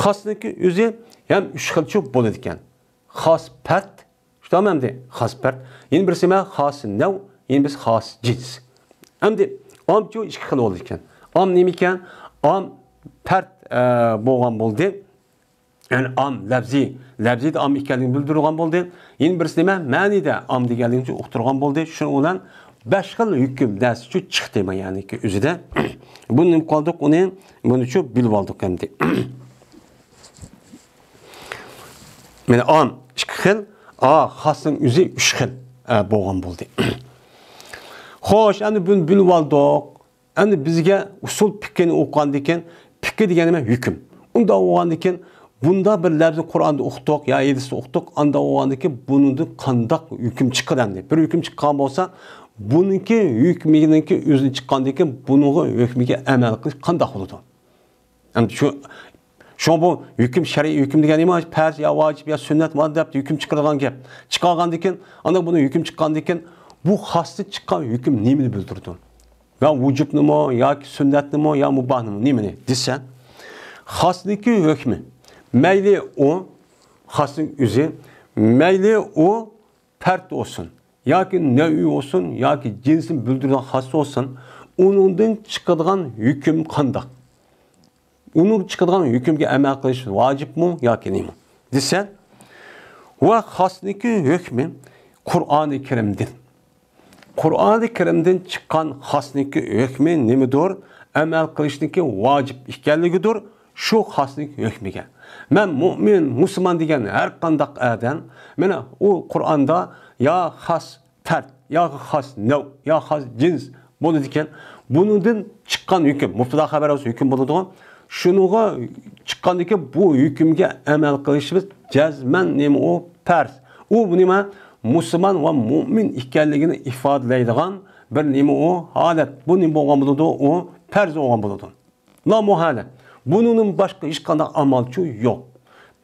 xosniki o'zi ham 3 xilcha bo'ladi ekan. Xos part, tamamda xos part. Yana birisi ma xos nav, yana birisi xos jins. Endi amchu 2 xil bo'ladi ekan. Am nima ekan? Am part bo'lgan bo'ldi. Yani am labzida am ekanligini bildirgan bo'ldi. Yana birisi nima? Ma'nida am deganligini uqtirgan bo'ldi. Shuning bilan 5 xil hukm darsi chiqdi ya'ni ki o'zida. Buni nima qildik? Uni buni chu bilib oldik endi. Mana am 2 xil, xosning o'zi 3 xil bo'lgan bo'ldi. Xo'sh, endi buni bilib oldik. Endi bizga usul fikrni o'qigandan keyin fikr degani nima? Hukm. Unda o'qigandan keyin bunda bir lafzi Qur'onda o'qidik, ya hadisda o'qidik, anda o'qigandan keyin buningda qandoq hukm chiqadi endi. Bir hukm chiqqan bo'lsa, buniki hukmininki o'zini chiqqandan keyin buning hukmiga amal qilish qandoq bo'ladi? Endi shu bu hukm shar'iy hukm degani nima? Farz ya vojib ya sunnat va deb hukm chiqargan gap. Chiqqandan keyin, anda buni hukm chiqqandan keyin bu xosni chiqqan hukm nimani bildirdi? Ya vujubnimi yoki sunnatnimi yo mubahnimi nimani desa, xosniki hukmi mayli o xosning o'zi, mayli o fard olsun, yoki navi olsun, yoki jinsini bildirgan xos olsun, uningdan chiqadigan hukm qandoq? Uning chiqadigan hukmga amal qilish vojibmi yoki nima? Desa, va xosniki hukmi Qur'oni Karimdan. Qur'oni Karimdan chiqqan xosniki hukmi nimadir? Amal qilishniki vojib ekanligidir. Shu xoslik hukmiga. Men mu'min, musulmon degan har qanday odam, mana u Qur'onda yo xos fard, yo xos nav, yo xos jins bo'ladi ekan. Buningdan chiqqan hukm, mubtada xabar olsa hukm bo'ladi. Shuninga chiqqandiki bu hukmga amal qilishimiz jazman nima u farz. U nima? Musulmon va mu'min ekanligini ifodalaydigan bir nima u holat. Bu nima bo'lgan bo'ladi? U farz bo'lgan bo'ladi. La muhala. Bunun başka hech qanday amalchu yo'q.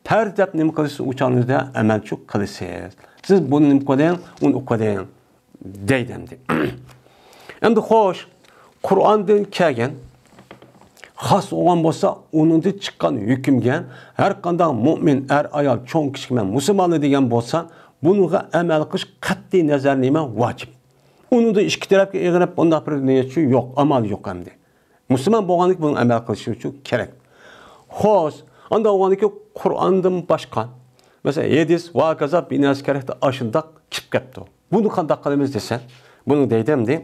Farz deb nima qilasiz? O'chaningizda amalchu qilasiz. Siz buni nima qiling, uni o'qiling deydi. Endi xo'sh, Qur'ondan kelgan xos bo'lgan bo'lsa, uningda chiqqan hukmga har qanday mu'min, er ayol, cho'ng kichik musulmonlar degan bo'lsa, bunga amal qilish qat'iy nazar nima vojib. Uningda ikki tarafga eg'irib bunday bir niyatchi yo'q, amal yo'q hamda. Müslüman bolganlık bunun amal qilishi uchun kerak. Xo'sh, anda o'g'aniki Qur'ondan boshqa, mesela hadis va kaza binas kerakda ashundaq chiqib ketdi. Buni qanday qilamiz desa, buni deydimdi.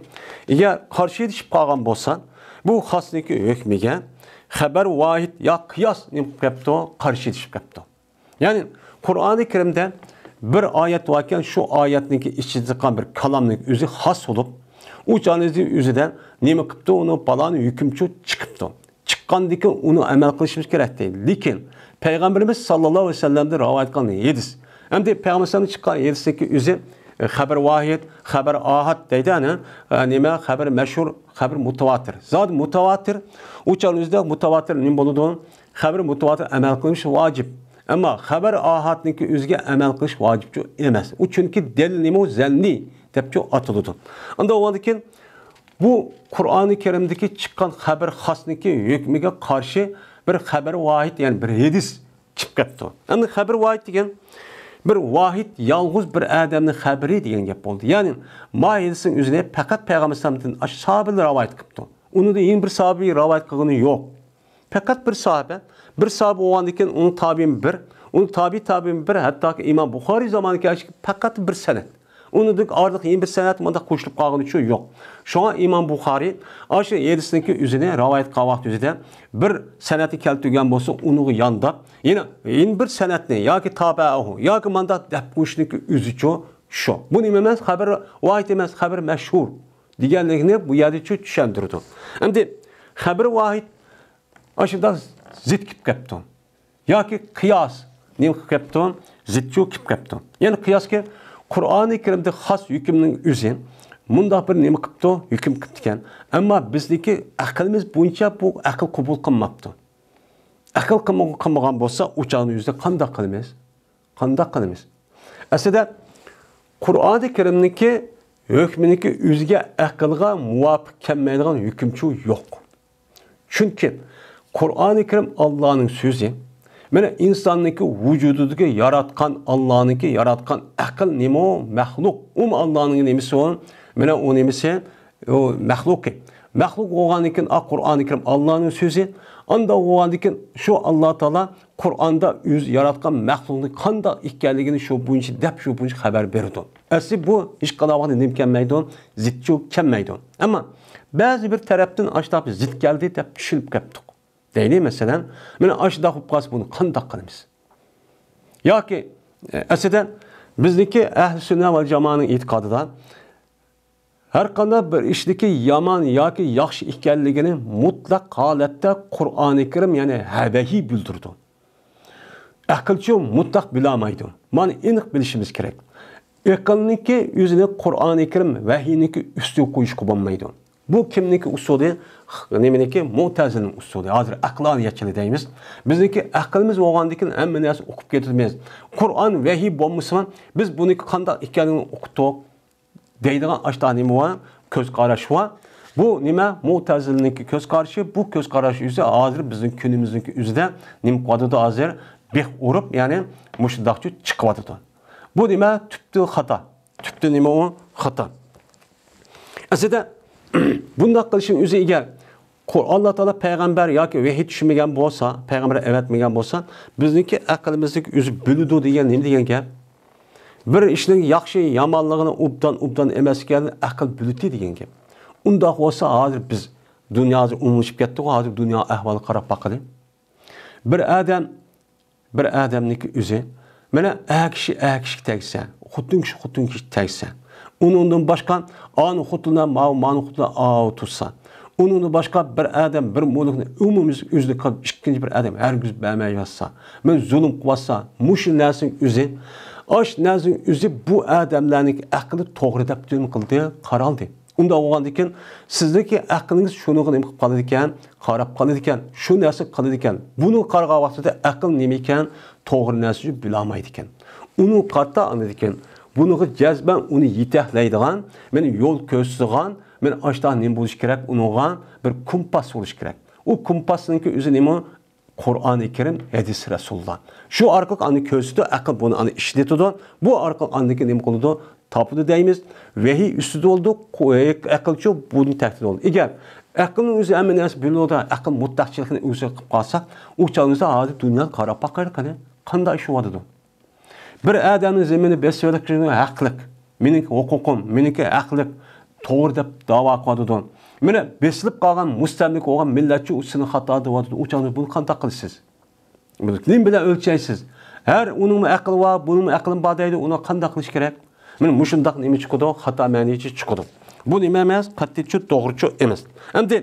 Agar qarshi edishib qolgan bo'lsa, bu xosniki hukmiga xabar vahid ya qiyos nim qilibdi, qarshi edishib ketdi. Ya'ni Qur'oni Karimda bir oyat varken şu oyatniki ichida chiqqan bir kalomning o'zi xos bo'lib, u jonizi o'zidan nima qilibdi, uni balani hukmchi chiqibdi. Chiqqandan keyin uni amal qilishimiz kerak deydi. Lekin Peygamberimiz sallallohu alayhi vasallamda rivoyat qilingan hadis. Endi Peygamberimiz chiqqan hadisdagi o'zi xabar vahid, xabar ahad deydi ana, nima xabar mashhur, xabar mutawatir. Zot mutawatir, u jonizda mutawatir nima bo'ladi? Xabar mutawatir amal qilish vojib. Ama xabar ahadniki o'ziga amal qilish vojib emas. U chunki dalil nima zanni deb atıldı. Anda o'g'andikin bu Qur'oni Karimdagi chiqqan xabar xosniki hukmiga qarshi bir xabar vahid, ya'ni bir hadis chiqib ketdi. Endi xabar vahid degan bir vahid yolg'iz bir odamning xabari degan gap bo'ldi. Ya'ni ma hadisning o'zini faqat Payg'ambar sallallohu alayhi vasallam sahobalar rivoyat qilibdi. Uni da yana bir sahobiy rivoyat qilgani yo'q. Faqat bir sahabe o'g'andikin uni tabiin bir, uni tabiin bir, hatto İmam Buxoriy zamoniga faqat bir sanad. Onu da artık yeni bir senet manda koşulup kalğan üçün yok. Şu an İmam Buxari aşı yedisindeki üzerine rivayet qavaq üzerinde bir seneti keltirgen bolsa onu yanda yine bir senetni ya ki tabi'ahu ya ki manda dep koşundaki üzüçü şu. Bu nima emas, xabar vahid emas, xabar mashhur deganligini bu yerda tushuntirdi. Endi xabar vahid aşıda zid kelib ketdi. Yoki qiyos nima kelib ketdi? Zidchu kelib ketdi. Ya'ni qiyosga Qur'oni Karimda xos hukmning o'zi munda bir nima qilibdi, hukm qilgan. Ammo bizniki aqlimiz bo'yicha bu aql qabul qilmabdi. Aql qilmagan bo'lsa, o'chani yuzda qanday qilamiz? Aslida Qur'oni Karimniki hukminiki o'ziga aqlga muvofiq kelmaydigan hukmchi yo'q. Chunki Qur'oni Karim Allohning so'zi. Mana insonniki vujudidagi yaratgan Allohniki yaratgan aql nima mahluq. Allohning nimasi o? Mana u nimasi o mahluq. Mahluq bo'lgandan Qur'oni Karim Allohning so'zi. Anda bo'lgandan shu Alloh taolo Qur'onda o'z yaratgan mahluqning qanday ekanligini shu bo'yicha xabar berdi. Asli bu hech qanday nim kelmaydi, zidchi kelmaydi. Ammo ba'zi bir tarafdan ashtaq zid keldi deb tushunib qapti. Deyli mesela, mana aşıda hukkas bunu qanday qilamiz? Yoki aslida bizniki ahli sunna va jamoaning e'tiqodidan har qanday bir ishdagi yomon yoki yaxshi ekanligini mutlaq holatda Qur'oni Karim ya'ni habahi bildirdi. Aqlchi mutlaq bilolmaydi. Mana aniq bilishimiz kerak. Aqlniki o'zini Qur'oni Karim vahiyniki ustiga qo'yishga bo'lmaydi. Bu kimniki usuli? Neminiki Mu'tazilning usuli. Hozir aqloniyatchilik deymiz. Bizniki aqlimiz bo'lgandan hamma narsa o'qib ketamiz. Qur'on vahiy bo'lmasa, biz buni qanday ekanini o'qitdik deydigan ashta nima va ko'z qarash va bu nima Mu'tazilniki ko'z qarashi, bu ko'z qarash o'zi hozir bizning kunimizniki o'zida nima qiladi hozir beh urib, ya'ni mushundaqchi chiqyapti. Bu nima tüptü xato. Tüptü nima o xato. Aslida bunday qilishning o'zi egar Alloh taolo payg'ambar yoki vahiy tushmagan bo'lsa, payg'ambar evatmagan bo'lsa, bizniki aqlimizdagi o'zi biladi degan nima degan gap? Bir ishning yaxshi, yomonligini obdan emas ekanini aql biladi degan gap. Unda bo'lsa, hozir biz dunyoga umumlashib ketdik, hozir dunyo ahvoli qarab baqaylik. Bir odamniki o'zi mana kishi tegsa, xuddi kishi tegsa, undan boshqa ani xuddidan ma'ni xuddidan tutsa, undan boshqa bir odam bir mulkni umumiy o'zida qilib ikkinchi bir odam hargiz bermay yotsa, men zulm qilsa, mushu narsaning o'zi bu odamlarning aqli to'g'ri deb qildi, qaraldi. Unda o'g'andikin sizniki aqlingiz shuni nima qilib qoladi ekan, qarab qoladi ekan, shu narsa qiladi ekan. Buni qarag'an vaqtida aql nima ekan, to'g'ri narsani bilolmaydi ekan. Uni qatta anlaydi ekan. Buni jazban uni yetaklaydigan, meni yo'l ko'rsatadigan, men ashta nima bo'lish kerak, unga bir kompas bo'lish kerak. U kompasningki o'zi nima? Qur'oni Karim, hadis Rasululloh. Shu orqali ani ko'rsatdi, aql buni ani ishlatadi. Bu orqali andiki nima qiladi? Tapıdı deyimiz, vahiy üstüde oldu, aqlchi buni taqdir oldu. Eğer Aqlning o'zi hamma narsa biladi. Aql mutlaqchilikni o'zi qilib qolsa, u chog'da hozir dunyo qarab boqar qani, qanday ish bo'ladi? Bir odamning zemini besiyotligini haqliq, meniki huquqim, meniki haqliq, to'g'ri deb da'vo qiladi. Mana besilib qolgan mustamlik bo'lgan millatchi usini xato deyapti. U chog'da buni qanday qilasiz? Nim bilan o'lchaysiz? Har uning aqli va buning aqli bor deydi, uni qanday qilish kerak? Mana mushundaq nima chiqadi, xato ma'nichi chiqadi. Bu nima emas, qattiqchi to'g'richi emas. Endi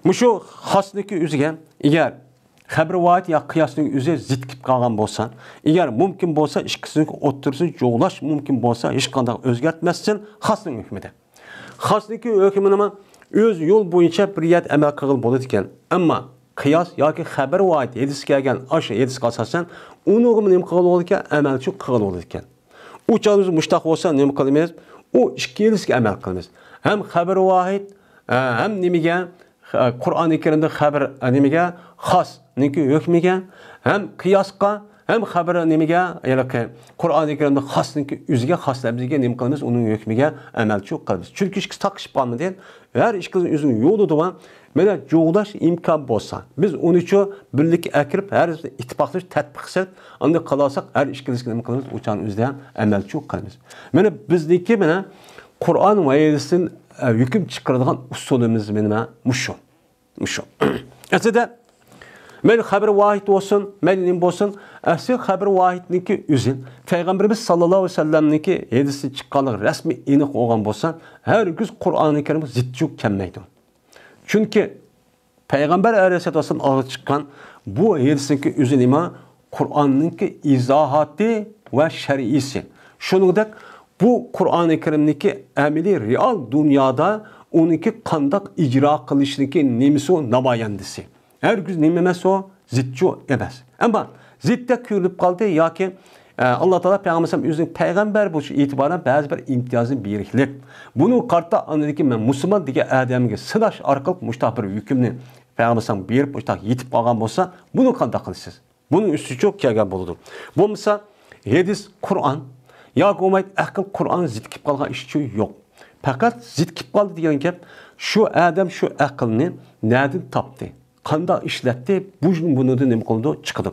mushu xosniki o'ziga agar xabar va'd ya qiyosning o'zi zid kelib qolgan bo'lsa, agar mumkin bo'lsa ikkisini o'ttirsin, jo'g'lash mumkin bo'lsa, hech qanday o'zgartmasdan xosning hukmida. Xosniki hukmini o'z yo'l bo'yicha bir yat amal qilib bo'ladi ekan. Ammo qiyos yoki xabar va'd hadis kelgan, o'sha hadisga asosan uni nima qilib ekan, amalchi qilib ekan. U chog'imiz mushtaq bo'lsa nima qilamiz? U ikki hadisga amal qilamiz. Ham xabar va'd, ham nimaga Qur'oni Karimda xabar nimaga xos niki hukmiga, ham qiyosqa, ham xabar nimaga, ya'ni Qur'oni Karimda xosniki o'ziga xoslabizga nima qilamiz? Uning hukmiga amalchi qilamiz. Chunki ikkisi taqishib qolmadi. Har ikkisi o'zining yo'lida va mana jo'g'lash imkon bo'lsa, biz uni uchun birlik akirib, har ittifoqlash tatbiq qilsak, unda qalasak har ikkisi nima qilamiz? O'chan o'zida ham amalchi qilamiz. Mana bizniki mana Qur'on va hadisdan hukm chiqaradigan usulimiz mana mushu. Aslida men xabar vahid olsun, men nim olsun, asli xabar vahidniki o'zi Payg'ambarimiz sallallohu alayhi vasallamniki hadisi chiqqanlik rasmiy aniq olgan bo'lsa, hargiz Qur'oni Karim zidjuk kelmaydi. Chunki Payg'ambar alayhisalom olib chiqqan bu hadisniki o'zi nima? Qur'onniki izohati va shar'isi. Shuningdek, bu Qur'oni Karimniki amaliy real dunyoda uniki qandoq ijro qilishniki nimasi namoyandisi. Hergiz nima emas o, zidchu emas. Ammo zidda ko'rilib qoldi yoki Allah Teala Peygamberimiz o'zining payg'ambar bo'lishi e'tiboran ba'zi bir imtiyozni beriklik. Buni qarta anadiki men musulmon degan odamga sinash orqali mushtaq bir hukmni Peygamberimiz berib mushtaq yetib qolgan bo'lsa, buni qanday qilasiz? Buning ustiga cho'k kelgan bo'ladi. Bo'lmasa hadis, Qur'on yoki o'mayt aql Qur'on zid kelib qolgan ish yo'q. Faqat zid kelib qoldi degan gap, shu odam shu aqlni nereden topdi? Qanday ishlatdi? Bundan nima qildi? Chiqdi.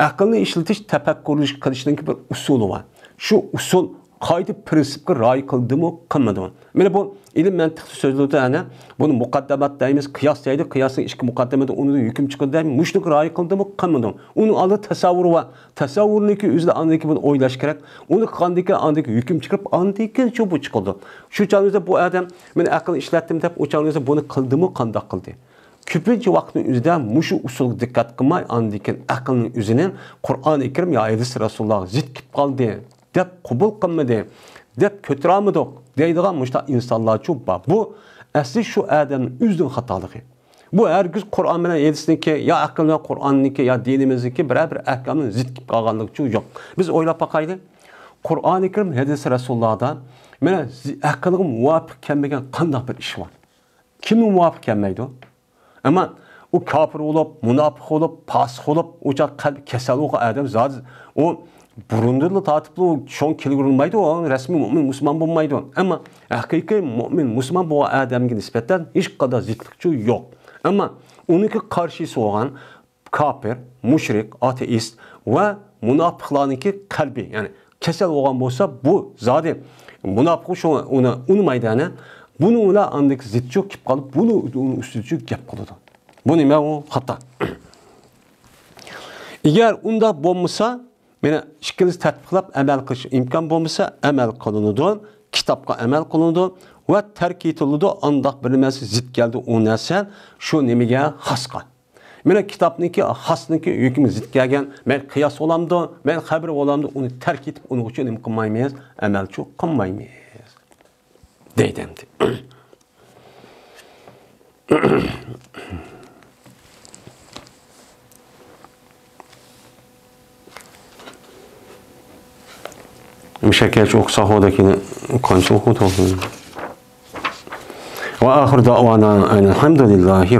Aqlni ishlatish, tafakkur qilishning bir usuli bor. Shu usul qoida prinsipga rioya qildimi, qilmadimi? Mana bu ilm mantiq so'zlarda ana buni muqaddamat deymiz, qiyos deydi. Qiyosning ikki muqaddamada uni hukm chiqadi deymiz. Mushlik rioya qildimi, qilmadimi? Uni oldida tasavvur va tasavvurniki o'zida andiki buni o'ylash kerak. Uni qandiki andiki hukm chiqib, andiki shu bu chiqadi. Shu chog'da bu odam men aql ishlatdim deb, o chog'da buni qildimi, qanday qildi? Ko'pincha vaqtning o'zida mushu usulga diqqat qilmay, andikin aqlning o'zini Qur'oni Karim yo hadis Rasululloh zid kelib qoldi deb qabul qilmadi, deb ko'taramidik deydigan mushta insonlar ko'p bor. Bu asli shu odamning o'zining xatoligi. Bu hergiz Qur'on bilan hadisniki yo aql bilan Qur'onniki yo dinimizniki bir ahkamning zid kelib qolganligi yo'q. Biz o'ylab boqaylik. Qur'oni Karim hadis Rasulullohda mana aqlga muvofiq kelmagan qanday bir ish bor? Kimga muvofiq kelmaydi? Ama o kafir olup, münafık olup, fasık olup, uçak kalbi kesel olan adam zaten o burundalı tatipli şon kilgurulmaydı, o resmi mümin, Müslüman bulmaydı. Ama hakiki mümin, Müslüman bu adamın nispetten hiç kadar zıtlıkçı yok. Ama onunki karşısı olan kafir, müşrik, ateist ve münafıklarınki kalbi, yani kesel olan olsa bu zaten münafık şu onu unutmaydı. Bunu ola andaki zidçi kip kalıp bunu üstücü gap kılıdı. Bu nime o hata. Eğer onda bulmasa, mene şikiliz tatbiklap emel kılış imkan bulmasa emel kılınıdı, kitapka emel kılınıdı ve terk etildi andak bilmesi zid geldi o nesen şu nimege haska. Mene kitapniki hasniki hükmü zid gelgen, men kıyas olamdı, men haber olamdı, onu terk etip onu için nim kılmaymayız, emel çok kılmaymayız. Deydemdi. Müşekkel çok sahodakini konuşup oturdu. Ve ahir davana elhamdülillahi